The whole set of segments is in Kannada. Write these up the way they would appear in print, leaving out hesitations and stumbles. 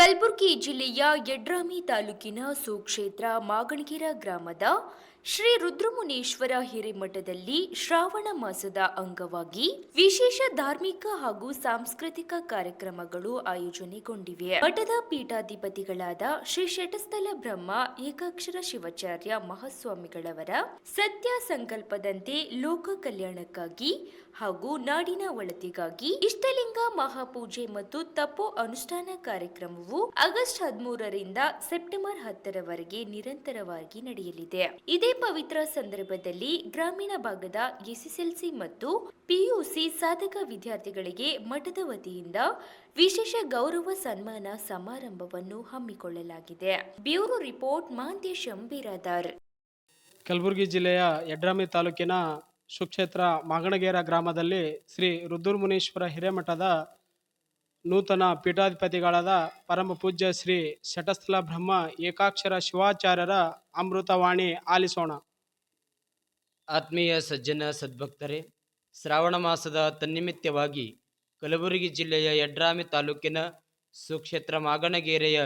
ಕಲಬುರಗಿ ಜಿಲ್ಲೆಯ ಯಡ್ರಾಮಿ ತಾಲೂಕಿನ ಸುಕ್ಷೇತ್ರ ಮಾಗಣಗೆರೆ ಗ್ರಾಮದ ಶ್ರೀ ರುದ್ರಮುನೇಶ್ವರ ಹಿರೇಮಠದಲ್ಲಿ ಶ್ರಾವಣ ಮಾಸದ ಅಂಗವಾಗಿ ವಿಶೇಷ ಧಾರ್ಮಿಕ ಹಾಗೂ ಸಾಂಸ್ಕೃತಿಕ ಕಾರ್ಯಕ್ರಮಗಳು ಆಯೋಜನೆಗೊಂಡಿವೆ. ಮಠದ ಪೀಠಾಧಿಪತಿಗಳಾದ ಶ್ರೀ ಶಟಸ್ಥಲ ಬ್ರಹ್ಮ ಏಕಾಕ್ಷರ ಶಿವಾಚಾರ್ಯ ಮಹಾಸ್ವಾಮಿಗಳವರ ಸತ್ಯ ಸಂಕಲ್ಪದಂತೆ ಲೋಕ ಕಲ್ಯಾಣಕ್ಕಾಗಿ ಹಾಗೂ ನಾಡಿನ ಒಳಿತಿಗಾಗಿ ಇಷ್ಟಲಿಂಗ ಮಹಾಪೂಜೆ ಮತ್ತು ತಪೋ ಅನುಷ್ಠಾನ ಕಾರ್ಯಕ್ರಮವು ಆಗಸ್ಟ್ 13ರಿಂದ ಸೆಪ್ಟೆಂಬರ್ 10ರವರೆಗೆ ನಿರಂತರವಾಗಿ ನಡೆಯಲಿದೆ. ಇದೇ ಪವಿತ್ರ ಸಂದರ್ಭದಲ್ಲಿ ಗ್ರಾಮೀಣ ಭಾಗದ ಎಸ್ಎಸ್ಎಲ್ಸಿ ಮತ್ತು ಪಿಯುಸಿ ಸಾಧಕ ವಿದ್ಯಾರ್ಥಿಗಳಿಗೆ ಮಠದ ವತಿಯಿಂದ ವಿಶೇಷ ಗೌರವ ಸನ್ಮಾನ ಸಮಾರಂಭವನ್ನು ಹಮ್ಮಿಕೊಳ್ಳಲಾಗಿದೆ. Bureau report Mahantesh Biradar. ಕಲಬುರಗಿ ಜಿಲ್ಲೆಯ ಯಡ್ರಾಮಿ ತಾಲೂಕಿನ ಸುಕ್ಷೇತ್ರ ಮಾಗಣಗೆರೆ ಗ್ರಾಮದಲ್ಲಿ ಶ್ರೀ ರುದ್ರಮುನೇಶ್ವರ ಹಿರೇಮಠದ ನೂತನ ಪೀಠಾಧಿಪತಿಗಳಾದ ಪರಮ ಪೂಜ್ಯ ಶ್ರೀ ಶಟಸ್ಥಲ ಬ್ರಹ್ಮ ಏಕಾಕ್ಷರ ಶಿವಾಚಾರ್ಯರ ಅಮೃತವಾಣಿ ಆಲಿಸೋಣ. ಆತ್ಮೀಯ ಸಜ್ಜನ ಸದ್ಭಕ್ತರೇ, ಶ್ರಾವಣ ಮಾಸದ ತನ್ನಿಮಿತ್ತವಾಗಿ ಕಲಬುರಗಿ ಜಿಲ್ಲೆಯ ಯಡ್ರಾಮಿ ತಾಲೂಕಿನ ಸುಕ್ಷೇತ್ರ ಮಾಗಣಗೆರೆಯ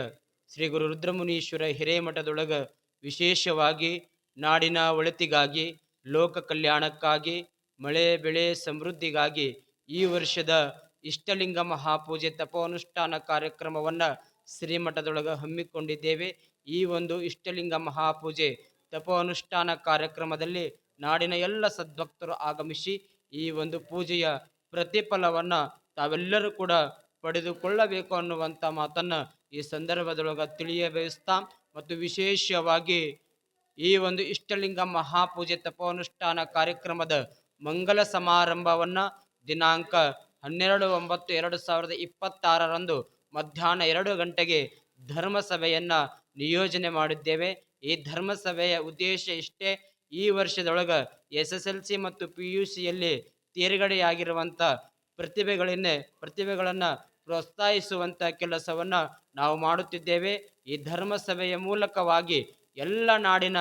ಶ್ರೀ ಗುರು ರುದ್ರಮುನೀಶ್ವರ ಹಿರೇಮಠದೊಳಗ ವಿಶೇಷವಾಗಿ ನಾಡಿನ ಒಳಿತಿಗಾಗಿ, ಲೋಕ ಕಲ್ಯಾಣಕ್ಕಾಗಿ, ಮಳೆ ಬೆಳೆ ಸಮೃದ್ಧಿಗಾಗಿ ಈ ವರ್ಷದ ಇಷ್ಟಲಿಂಗ ಮಹಾಪೂಜೆ ತಪೋನುಷ್ಠಾನ ಕಾರ್ಯಕ್ರಮವನ್ನು ಶ್ರೀಮಠದೊಳಗೆ ಹಮ್ಮಿಕೊಂಡಿದ್ದೇವೆ. ಈ ಒಂದು ಇಷ್ಟಲಿಂಗ ಮಹಾಪೂಜೆ ತಪೋ ಅನುಷ್ಠಾನ ಕಾರ್ಯಕ್ರಮದಲ್ಲಿ ನಾಡಿನ ಎಲ್ಲ ಸದ್ಭಕ್ತರು ಆಗಮಿಸಿ ಈ ಒಂದು ಪೂಜೆಯ ಪ್ರತಿಫಲವನ್ನು ತಾವೆಲ್ಲರೂ ಕೂಡ ಪಡೆದುಕೊಳ್ಳಬೇಕು ಅನ್ನುವಂಥ ಮಾತನ್ನು ಈ ಸಂದರ್ಭದೊಳಗೆ ತಿಳಿಯಬಯಸ್ತಾ, ಮತ್ತು ವಿಶೇಷವಾಗಿ ಈ ಒಂದು ಇಷ್ಟಲಿಂಗ ಮಹಾಪೂಜೆ ತಪೋನುಷ್ಠಾನ ಕಾರ್ಯಕ್ರಮದ ಮಂಗಲ ಸಮಾರಂಭವನ್ನು ದಿನಾಂಕ 12/9/2026 ಮಧ್ಯಾಹ್ನ 2 ಗಂಟೆಗೆ ಧರ್ಮಸಭೆಯನ್ನು ನಿಯೋಜನೆ ಮಾಡಿದ್ದೇವೆ. ಈ ಧರ್ಮಸಭೆಯ ಉದ್ದೇಶ ಇಷ್ಟೇ: ಈ ವರ್ಷದೊಳಗೆ SSLC ಮತ್ತು PUCಯಲ್ಲಿ ತೇರ್ಗಡೆಯಾಗಿರುವಂಥ ಪ್ರತಿಭೆಗಳನ್ನು ಪ್ರೋತ್ಸಾಹಿಸುವಂಥ ಕೆಲಸವನ್ನು ನಾವು ಮಾಡುತ್ತಿದ್ದೇವೆ. ಈ ಧರ್ಮಸಭೆಯ ಮೂಲಕವಾಗಿ ಎಲ್ಲ ನಾಡಿನ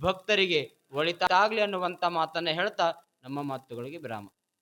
ಭಕ್ತರಿಗೆ ಒಳಿತಾಗಲಿ ಅನ್ನುವಂಥ ಮಾತನ್ನು ಹೇಳ್ತಾ ನಮ್ಮ ಮಾತುಗಳಿಗೆ ವಿರಾಮ.